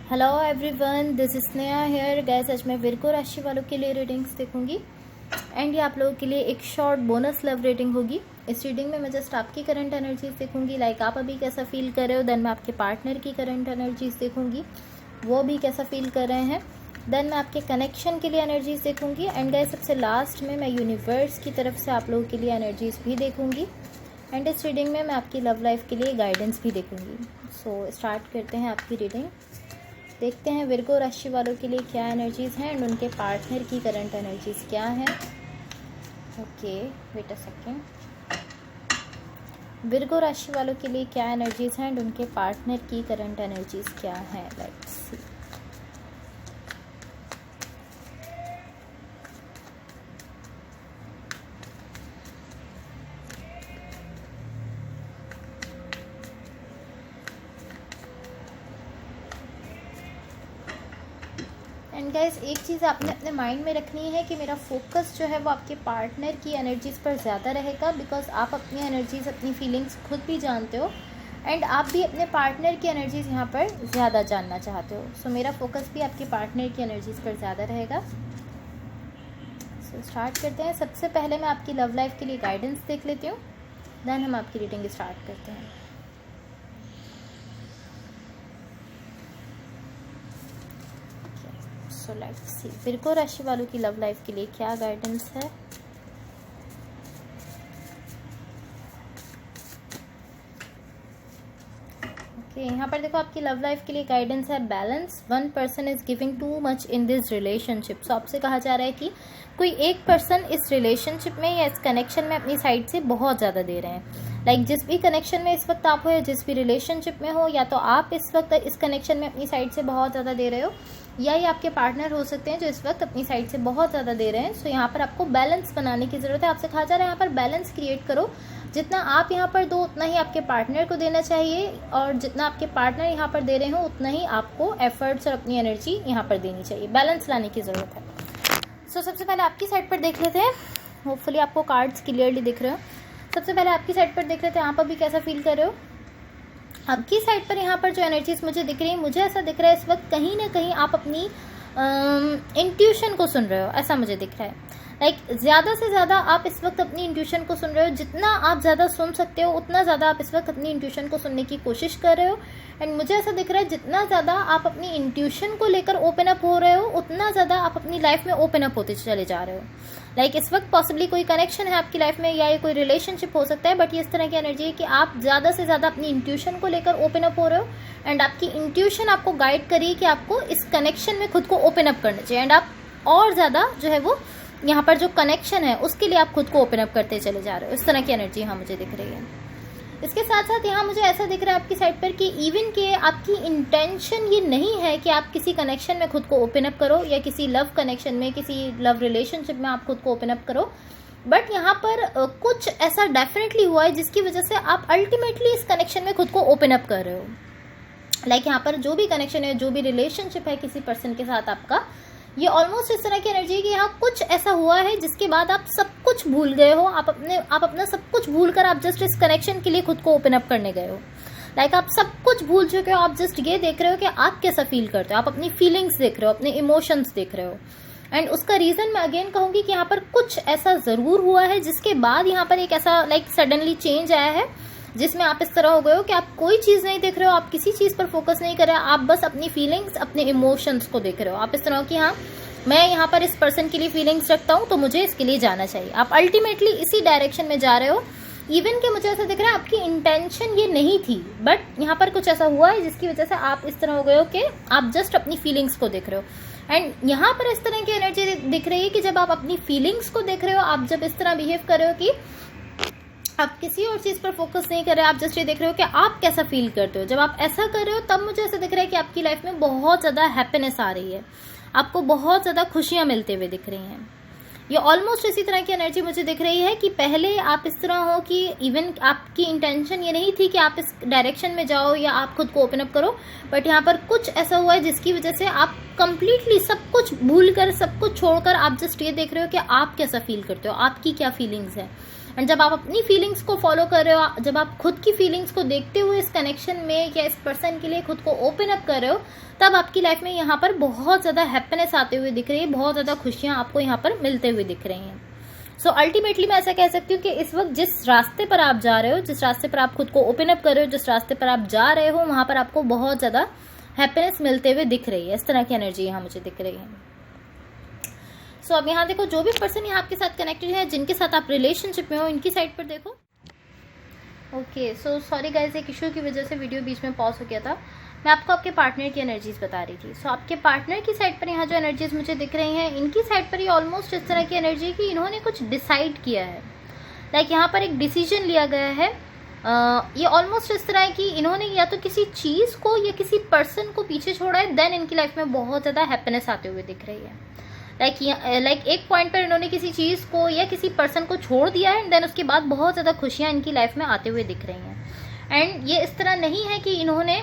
Hello everyone, this is Sneha here. Guys आज मैं Virgo राशि वालों के लिए रीडिंग्स देखूंगी एंड ये आप लोगों के लिए एक शॉर्ट बोनस लव रीडिंग होगी। इस रीडिंग में मैं जस्ट आपकी करंट एनर्जीज देखूंगी, लाइक आप अभी कैसा फील कर रहे हो। देन मैं आपके पार्टनर की करंट एनर्जीज देखूंगी, वो भी कैसा फील कर रहे हैं। देन मैं आपके कनेक्शन के लिए एनर्जीज देखूंगी एंड गैस सबसे लास्ट में मैं यूनिवर्स की तरफ से आप लोगों के लिए एनर्जीज भी देखूंगी एंड इस रीडिंग में मैं आपकी लव लाइफ के लिए गाइडेंस भी देखूंगी। सो स्टार्ट करते हैं आपकी रीडिंग। देखते हैं विर्गो राशि वालों के लिए क्या एनर्जीज हैं एंड उनके पार्टनर की करंट एनर्जीज क्या है। Okay, wait a second. Virgo राशि वालों के लिए क्या एनर्जीज हैं एंड उनके पार्टनर की करंट एनर्जीज क्या है। Let's see. एंड गाइज एक चीज़ आपने अपने माइंड में रखनी है कि मेरा फोकस जो है वो आपके पार्टनर की एनर्जीज़ पर ज़्यादा रहेगा, बिकॉज आप अपनी एनर्जीज़ अपनी फीलिंग्स खुद भी जानते हो एंड आप भी अपने पार्टनर की एनर्जीज़ यहाँ पर ज़्यादा जानना चाहते हो। सो मेरा फोकस भी आपके पार्टनर की एनर्जीज़ पर ज़्यादा रहेगा। सो स्टार्ट करते हैं। सबसे पहले मैं आपकी लव लाइफ के लिए गाइडेंस देख लेती हूँ, देन हम आपकी रीडिंग स्टार्ट करते हैं। सो लेट्स सी विर्गो राशि वालों की लव लाइफ के लिए क्या गाइडेंस है। ओके, यहाँ पर देखो आपकी लव लाइफ के लिए गाइडेंस है balance. One person is giving too much in this relationship. So आपसे कहा जा रहा है कि कोई एक पर्सन इस रिलेशनशिप में या इस कनेक्शन में अपनी साइड से बहुत ज़्यादा दे रहे हैं। लाइक जिस भी कनेक्शन में इस वक्त आप हो या जिस भी रिलेशनशिप में हो, या तो आप इस वक्त इस कनेक्शन में अपनी साइड से बहुत ज़्यादा दे रहे हो या ये आपके पार्टनर हो सकते हैं जो इस वक्त अपनी साइड से बहुत ज़्यादा दे रहे हैं। सो यहाँ पर आपको बैलेंस बनाने की ज़रूरत है। आपसे कहा जा रहा है यहाँ पर बैलेंस क्रिएट करो। जितना आप यहाँ पर दो उतना ही आपके पार्टनर को देना चाहिए और जितना आपके पार्टनर यहाँ पर दे रहे हो उतना ही आपको एफर्ट्स और अपनी एनर्जी यहाँ पर देनी चाहिए। बैलेंस लाने की ज़रूरत है। सो सबसे पहले आपकी साइड पर देख लेते हैं। होपफुली आपको कार्ड्स क्लियरली दिख रहे हो। सबसे पहले आपकी साइड पर देख लेते हैं, आप अभी कैसा फील कर रहे हो। आपकी साइड पर यहाँ पर जो एनर्जीज मुझे दिख रही है, मुझे ऐसा दिख रहा है इस वक्त कहीं ना कहीं आप अपनी इंट्यूशन को सुन रहे हो, ऐसा मुझे दिख रहा है। लाइक ज़्यादा से ज़्यादा आप इस वक्त अपनी इंट्यूशन को सुन रहे हो। जितना आप ज़्यादा सुन सकते हो उतना ज़्यादा आप इस वक्त अपनी इंट्यूशन को सुनने की कोशिश कर रहे हो एंड मुझे ऐसा दिख रहा है जितना ज़्यादा आप अपनी इंट्यूशन को लेकर ओपन अप हो रहे हो उतना ज़्यादा आप अपनी लाइफ में ओपन अप होते चले जा रहे हो। लाइक इस वक्त पॉसिबली कोई कनेक्शन है आपकी लाइफ में या ये कोई रिलेशनशिप हो सकता है, बट ये इस तरह की एनर्जी है कि आप ज़्यादा से ज़्यादा अपनी इंट्यूशन को लेकर ओपन अप हो रहे हो एंड आपकी इंट्यूशन आपको गाइड करिए कि आपको इस कनेक्शन में खुद को ओपन अप करना चाहिए एंड आप और ज़्यादा जो है वो यहाँ पर जो कनेक्शन है उसके लिए आप खुद को ओपन अप करते चले जा रहे हो। इस तरह की एनर्जी यहाँ मुझे दिख रही है। इसके साथ साथ यहाँ मुझे ऐसा दिख रहा है आपकी साइड पर कि इवन के आपकी इंटेंशन ये नहीं है कि आप किसी कनेक्शन में खुद को ओपन अप करो या किसी लव कनेक्शन में, किसी लव रिलेशनशिप में आप खुद को ओपन अप करो, बट यहाँ पर कुछ ऐसा डेफिनेटली हुआ है जिसकी वजह से आप अल्टीमेटली इस कनेक्शन में खुद को ओपन अप कर रहे हो। लाइक यहाँ पर जो भी कनेक्शन है, जो भी रिलेशनशिप है किसी पर्सन के साथ आपका, ये ऑलमोस्ट इस तरह की एनर्जी है कि यहाँ कुछ ऐसा हुआ है जिसके बाद आप सब कुछ भूल गए हो। आप अपना सब कुछ भूल कर आप जस्ट इस कनेक्शन के लिए खुद को ओपन अप करने गए हो। लाइक आप सब कुछ भूल चुके हो। आप जस्ट ये देख रहे हो कि आप कैसा फील करते हो, आप अपनी फीलिंग्स देख रहे हो, अपने इमोशंस देख रहे हो। एंड उसका रीजन मैं अगेन कहूंगी कि यहाँ पर कुछ ऐसा जरूर हुआ है जिसके बाद यहाँ पर एक ऐसा लाइक सडनली चेंज आया है जिसमें आप इस तरह हो गए हो कि आप कोई चीज़ नहीं देख रहे हो, आप किसी चीज़ पर फोकस नहीं कर रहे हो, आप बस अपनी फीलिंग्स, अपने इमोशंस को देख रहे हो। आप इस तरह हो कि हाँ, मैं यहाँ पर इस पर्सन के लिए फीलिंग्स रखता हूँ तो मुझे इसके लिए जाना चाहिए। आप अल्टीमेटली इसी डायरेक्शन में जा रहे हो। इवन कि मुझे ऐसा दिख रहा है आपकी इंटेंशन ये नहीं थी, बट यहाँ पर कुछ ऐसा हुआ है जिसकी वजह से आप इस तरह हो गए हो कि आप जस्ट अपनी फीलिंग्स को देख रहे हो। एंड यहाँ पर इस तरह की एनर्जी दिख रही है कि जब आप अपनी फीलिंग्स को देख रहे हो, आप जब इस तरह बिहेव कर रहे हो कि आप किसी और चीज़ पर फोकस नहीं कर रहे, आप जस्ट ये देख रहे हो कि आप कैसा फील करते हो। जब आप ऐसा कर रहे हो तब मुझे ऐसा दिख रहा है कि आपकी लाइफ में बहुत ज़्यादा हैप्पीनेस आ रही है, आपको बहुत ज़्यादा खुशियाँ मिलते हुए दिख रही हैं। ये ऑलमोस्ट इसी तरह की एनर्जी मुझे दिख रही है कि पहले आप इस तरह हो कि इवन आपकी इंटेंशन ये नहीं थी कि आप इस डायरेक्शन में जाओ या आप खुद को ओपन अप करो, बट यहाँ पर कुछ ऐसा हुआ है जिसकी वजह से आप कंप्लीटली सब कुछ भूल कर, सब कुछ छोड़कर आप जस्ट ये देख रहे हो कि आप कैसा फील करते हो, आपकी क्या फीलिंग्स है एंड जब आप अपनी फीलिंग्स को फॉलो कर रहे हो, जब आप खुद की फीलिंग्स को देखते हुए इस कनेक्शन में या इस पर्सन के लिए खुद को ओपन अप कर रहे हो, तब आपकी लाइफ में यहाँ पर बहुत ज़्यादा हैप्पीनेस आते हुए दिख रही है, बहुत ज़्यादा खुशियाँ आपको यहाँ पर मिलते हुए दिख रही हैं। सो अल्टीमेटली मैं ऐसा कह सकती हूँ कि इस वक्त जिस रास्ते पर आप जा रहे हो, जिस रास्ते पर आप खुद को ओपन अप कर रहे हो, जिस रास्ते पर आप जा रहे हो, वहाँ पर आपको बहुत ज़्यादा हैप्पीनेस मिलते हुए दिख रही है। इस तरह की एनर्जी यहाँ मुझे दिख रही है। सो अब यहाँ देखो, जो भी पर्सन यहाँ आपके साथ कनेक्टेड है, जिनके साथ आप रिलेशनशिप में हो, इनकी साइड पर देखो। ओके, सो सॉरी गाइज, एक इशू की वजह से वीडियो बीच में पॉज हो गया था। मैं आपको आपके पार्टनर की एनर्जीज बता रही थी। सो आपके पार्टनर की साइड पर यहाँ जो एनर्जीज मुझे दिख रही हैं, इनकी साइड पर ये ऑलमोस्ट इस तरह की एनर्जी है कि इन्होंने कुछ डिसाइड किया है। लाइक यहाँ पर एक डिसीजन लिया गया है। ये ऑलमोस्ट इस तरह है कि इन्होंने या तो किसी चीज़ को या किसी पर्सन को पीछे छोड़ा है, देन इनकी लाइफ में बहुत ज़्यादा हैप्पीनेस आते हुए दिख रही है। लाइक एक पॉइंट पर इन्होंने किसी चीज़ को या किसी पर्सन को छोड़ दिया है, एंड देन उसके बाद बहुत ज़्यादा खुशियाँ इनकी लाइफ में आते हुए दिख रही हैं। एंड ये इस तरह नहीं है कि इन्होंने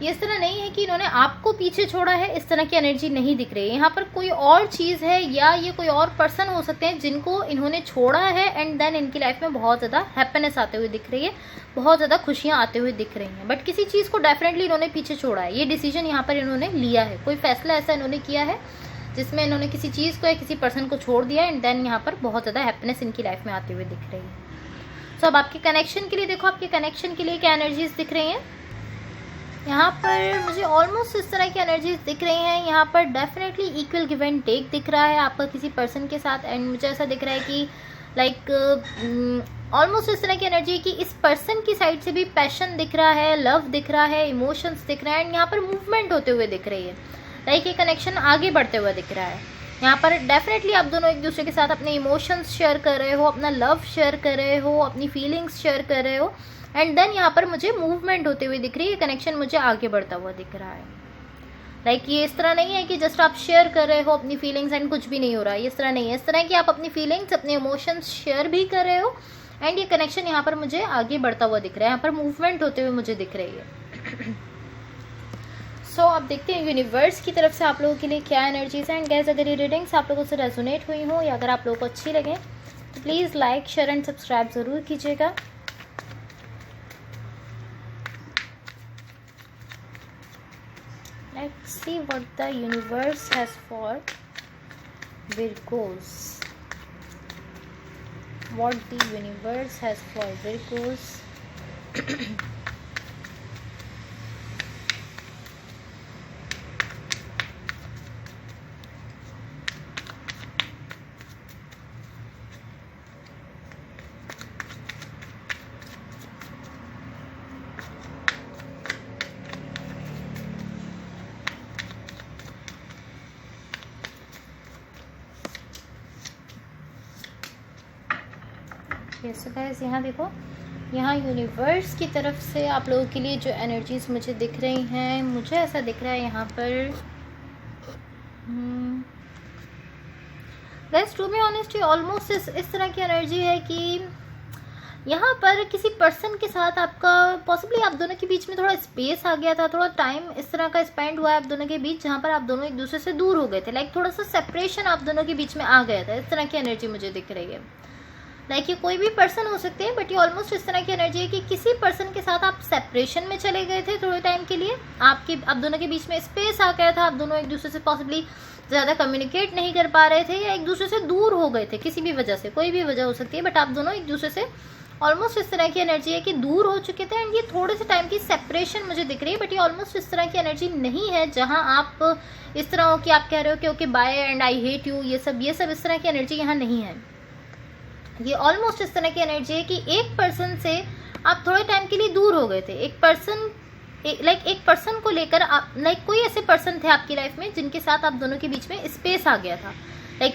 ये इस तरह नहीं है कि इन्होंने आपको पीछे छोड़ा है, इस तरह की एनर्जी नहीं दिख रही है। यहाँ पर कोई और चीज़ है या ये कोई और पर्सन हो सकते हैं जिनको इन्होंने छोड़ा है, एंड देन इनकी लाइफ में बहुत ज़्यादा हैप्पीनेस आते हुए दिख रही है, बहुत ज़्यादा खुशियाँ आते हुए दिख रही हैं। बट किसी चीज़ को डेफिनेटली इन्होंने पीछे छोड़ा है। ये डिसीजन यहाँ पर इन्होंने लिया है, कोई फैसला ऐसा इन्होंने किया है जिसमें इन्होंने किसी चीज़ को या किसी पर्सन को छोड़ दिया, एंड देन यहाँ पर बहुत ज़्यादा हैप्पीनेस इनकी लाइफ में आते हुए दिख रही है। सो अब आपके कनेक्शन के लिए देखो, आपके कनेक्शन के लिए क्या एनर्जीज दिख रही हैं। यहाँ पर मुझे ऑलमोस्ट इस तरह की एनर्जीज दिख रही हैं। यहाँ पर definitely equal give and take दिख रहा है आपका किसी पर्सन के साथ, एंड मुझे ऐसा दिख रहा है कि ऑलमोस्ट इस तरह की एनर्जी कि इस पर्सन की साइड से भी पैशन दिख रहा है, लव दिख रहा है, इमोशंस दिख रहा है, एंड यहाँ पर मूवमेंट होते हुए दिख रही है। लाइक ये कनेक्शन आगे बढ़ते हुए दिख रहा है। यहाँ पर डेफिनेटली आप दोनों एक दूसरे के साथ अपने इमोशंस शेयर कर रहे हो, अपना लव शेयर कर रहे हो, अपनी फीलिंग्स शेयर कर रहे हो, एंड देन यहाँ पर मुझे मूवमेंट होते हुए दिख रही है। कनेक्शन मुझे आगे बढ़ता हुआ दिख रहा है। लाइक ये इस तरह नहीं है कि जस्ट आप शेयर कर रहे हो अपनी फीलिंग्स एंड कुछ भी नहीं हो रहा है। इस तरह नहीं है, इस तरह है कि आप अपनी फीलिंग्स, अपने इमोशंस शेयर भी कर रहे हो, एंड ये कनेक्शन यहाँ पर मुझे आगे बढ़ता हुआ दिख रहा है। यहाँ पर मूवमेंट होते हुए मुझे दिख रही है। सो अब देखते हैं यूनिवर्स की तरफ से आप लोगों के लिए क्या एनर्जीज हैं। एंड गाइस, अगर ये रीडिंग्स आप लोगों से रेजोनेट हुई हो या अगर आप लोगों को अच्छी लगे तो please like, share and subscribe ज़रूर कीजिएगा। Let's see what the universe has for Virgos. What the universe has for Virgos. Yes guys, यहाँ देखो, यहाँ यूनिवर्स की तरफ से आप लोगों के लिए जो एनर्जीज मुझे दिख रही हैं, मुझे ऐसा दिख रहा है यहाँ पर guys, to be honest, almost इस तरह की एनर्जी है कि यहाँ पर किसी पर्सन के साथ आपका पॉसिबली आप दोनों के बीच में थोड़ा स्पेस आ गया था, थोड़ा टाइम इस तरह का स्पेंड हुआ है आप दोनों के बीच, जहाँ पर आप दोनों एक दूसरे से दूर हो गए थे। लाइक थोड़ा सा सेपरेशन आप दोनों के बीच में आ गया था। इस तरह की एनर्जी मुझे दिख रही है। लाइक ये कोई भी पर्सन हो सकते हैं, बट ये ऑलमोस्ट इस तरह की एनर्जी है कि किसी पर्सन के साथ आप सेपरेशन में चले गए थे थोड़े टाइम के लिए। आप दोनों के बीच में स्पेस आ गया था, आप दोनों एक दूसरे से पॉसिबली ज़्यादा कम्युनिकेट नहीं कर पा रहे थे या एक दूसरे से दूर हो गए थे किसी भी वजह से, कोई भी वजह हो सकती है, बट आप दोनों एक दूसरे से ऑलमोस्ट इस तरह की एनर्जी है कि दूर हो चुके थे। एंड ये थोड़े से टाइम की सेपरेशन मुझे दिख रही है, बट ये ऑलमोस्ट इस तरह की एनर्जी नहीं है जहाँ आप इस तरह हो कि आप कह रहे हो कि okay bye and I hate you, ये सब इस तरह की एनर्जी यहाँ नहीं है। ये ऑलमोस्ट इस तरह की एनर्जी है कि एक पर्सन से आप थोड़े टाइम के लिए दूर हो गए थे। एक पर्सन को लेकर आप कोई ऐसे पर्सन थे आपकी लाइफ में जिनके साथ आप दोनों के बीच में स्पेस आ गया था।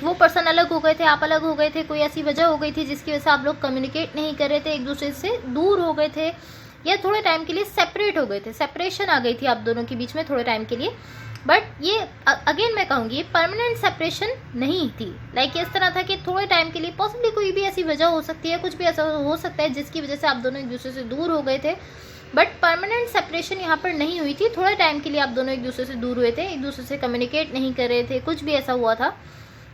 वो पर्सन अलग हो गए थे, आप अलग हो गए थे, कोई ऐसी वजह हो गई थी जिसकी वजह से आप लोग कम्युनिकेट नहीं कर रहे थे, एक दूसरे से दूर हो गए थे या थोड़े टाइम के लिए सेपरेट हो गए थे, सेपरेशन आ गई थी आप दोनों के बीच में थोड़े टाइम के लिए। बट ये अगेन मैं कहूँगी परमानेंट सेपरेशन नहीं थी। इस तरह था कि थोड़े टाइम के लिए पॉसिबली कोई भी ऐसी वजह हो सकती है, कुछ भी ऐसा हो सकता है जिसकी वजह से आप दोनों एक दूसरे से दूर हो गए थे, बट परमानेंट सेपरेशन यहाँ पर नहीं हुई थी। थोड़े टाइम के लिए आप दोनों एक दूसरे से दूर हुए थे, एक दूसरे से कम्युनिकेट नहीं कर रहे थे, कुछ भी ऐसा हुआ था।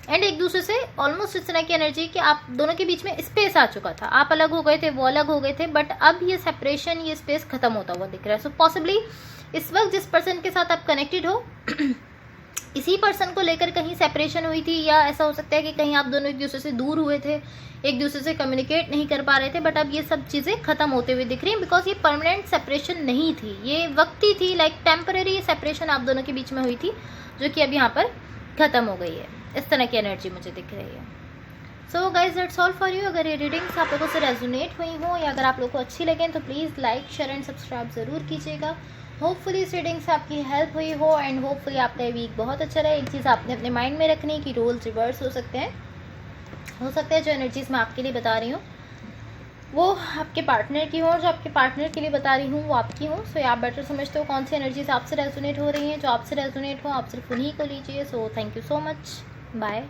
एंड एक दूसरे से ऑलमोस्ट इस तरह की एनर्जी कि आप दोनों के बीच में स्पेस आ चुका था, आप अलग हो गए थे, वो अलग हो गए थे, बट अब ये सेपरेशन, ये स्पेस खत्म होता हुआ दिख रहा है। सो पॉसिबली इस वक्त जिस पर्सन के साथ आप कनेक्टेड हो इसी पर्सन को लेकर कहीं सेपरेशन हुई थी, या ऐसा हो सकता है कि कहीं आप दोनों एक दूसरे से दूर हुए थे, एक दूसरे से कम्युनिकेट नहीं कर पा रहे थे, बट अब ये सब चीज़ें खत्म होते हुए दिख रही हैं, बिकॉज ये परमानेंट सेपरेशन नहीं थी, ये वक्ती थी, लाइक टेम्पररी सेपरेशन आप दोनों के बीच में हुई थी, जो कि अब यहाँ पर खत्म हो गई है। इस तरह की एनर्जी मुझे दिख रही है। So guys that's all for you. अगर ये रीडिंग्स आप लोगों से रेजोनेट हुई हो या अगर आप लोगों को अच्छी लगें तो please like, share and subscribe ज़रूर कीजिएगा। होपफुली इस रीडिंग से आपकी हेल्प हुई हो एंड होपफुली आपका वीक बहुत अच्छा रहे। एक चीज़ आपने अपने माइंड में रखनी कि रोल्स रिवर्स हो सकते हैं, जो एनर्जीज मैं आपके लिए बता रही हूँ वो आपके पार्टनर की हो, और जो आपके पार्टनर के लिए बता रही हूँ वो आपकी हो। सो आप बेटर समझते हो कौन सी एनर्जीज आपसे रेजोनेट हो रही हैं। जो आपसे रेजोनेट हो आप सिर्फ उन्हीं को लीजिए। So thank you so much, bye.